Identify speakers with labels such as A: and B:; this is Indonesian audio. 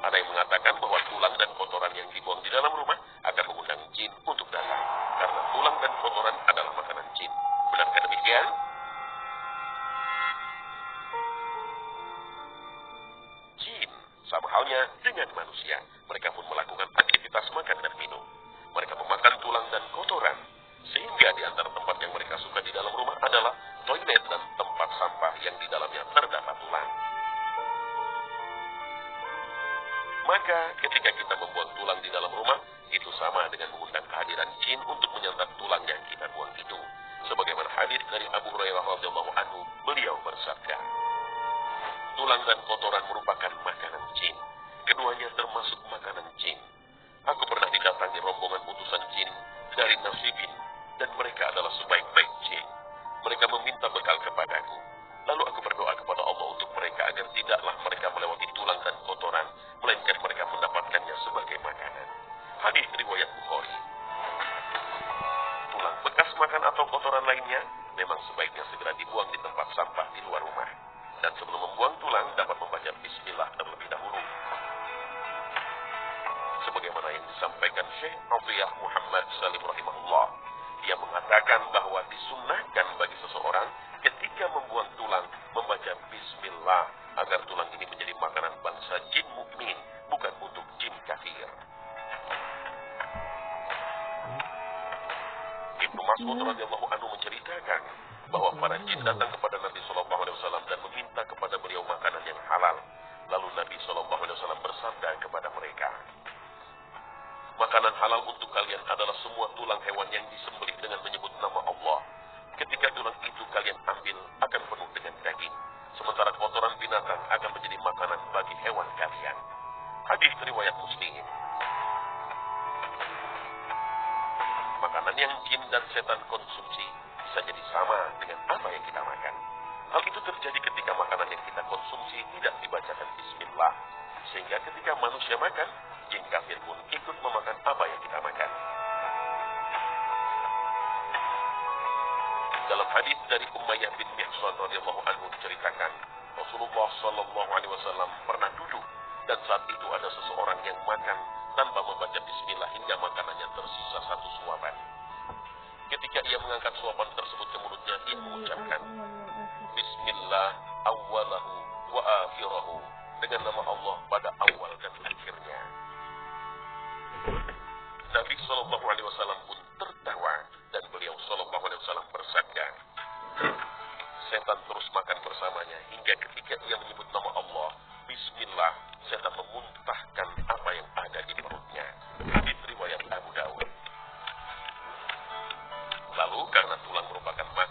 A: Ada yang mengatakan bahwa tulang dan kotoran yang dibuang di dalam rumah akan mengundang jin untuk datang. Karena tulang dan kotoran adalah makanan jin. Benarkah demikian? Jin sama halnya dengan manusia. Mereka pun melakukan aktivitas makan dan minum. Mereka memakan tulang dan kotoran. Sehingga di antara tempat yang mereka suka di dalam rumah adalah toilet dan tempat sampah yang di dalamnya terdapat tulang. Maka ketika kita membuang tulang di dalam rumah, itu sama dengan mengundang kehadiran jin untuk menyantap tulang yang kita buang itu. Sebagaimana hadis dari Abu Hurairah radhiyallahu anhu, beliau bersabda, tulang dan kotoran merupakan makanan jin. Keduanya termasuk makanan jin. Aku pernah didatangi rombongan utusan jin dari Nasibin, dan mereka adalah sebaik-baik jin. Mereka meminta bekal kepadaku. Lalu aku berdoa kepada Allah untuk mereka agar tidaklah mereka melewati tulang dan kotoran, melainkan mereka mendapatkannya sebagai makanan. Hadis riwayat Bukhari. Tulang bekas makan atau kotoran lainnya memang sebaiknya segera dibuang di tempat sampah di luar rumah. Dan sebelum membuang tulang dapat membaca bismillah terlebih dahulu. Sebagaimana yang disampaikan Syekh Abdiyah Muhammad Salim rahimahullah, dia mengatakan bahwa disunnahkan bagi seseorang ketika membuang tulang membaca bismillah agar tulang ini menjadi makanan bangsa jin mukmin, bukan untuk jin kafir. Ibnu Mas'ud radhiyallahu anhu menceritakan bahwa para jin datang kepada Nabi sallallahu alaihi wasallam dan meminta kepada beliau makanan yang halal. Lalu Nabi sallallahu alaihi wasallam bersabda kepada mereka, makanan halal untuk kalian adalah semua tulang hewan yang disembelih dengan menyebut nama Allah. Ketika tulang itu kalian ambil akan penuh dengan daging, sementara kotoran binatang akan menjadi makanan bagi hewan kalian. Hadis riwayat Muslim. Makanan yang jin dan setan konsumsi bisa jadi sama dengan apa yang kita makan. Hal itu terjadi ketika makanan yang kita konsumsi tidak dibacakan bismillah, sehingga ketika manusia makan, jin kafir pun ikut memakan apa yang kita makan. Dalam hadis dari Umayyah bin Mihsan radhiyallahu anhu diceritakan, Rasulullah sallallahu alaihi wasallam pernah duduk dan saat itu ada seseorang yang makan tanpa membaca bismillah hingga makanannya tersisa satu suapan. Ketika ia mengangkat suapan tersebut ke mulutnya, ia mengucapkan bismillah awwalahu wa akhirahu, dengan nama Allah pada awal dan akhirnya. Nabi sallallahu alaihi wasallam pun tertawa dan beliau sallallahu alaihi wasallam bersabda, setan terus makan bersamanya hingga ketika ia menyebut nama Allah, bismillah, setan memuntahkan apa yang ada di perutnya. Hadis riwayat Abu Dawud. Lalu karena tulang merupakan makanan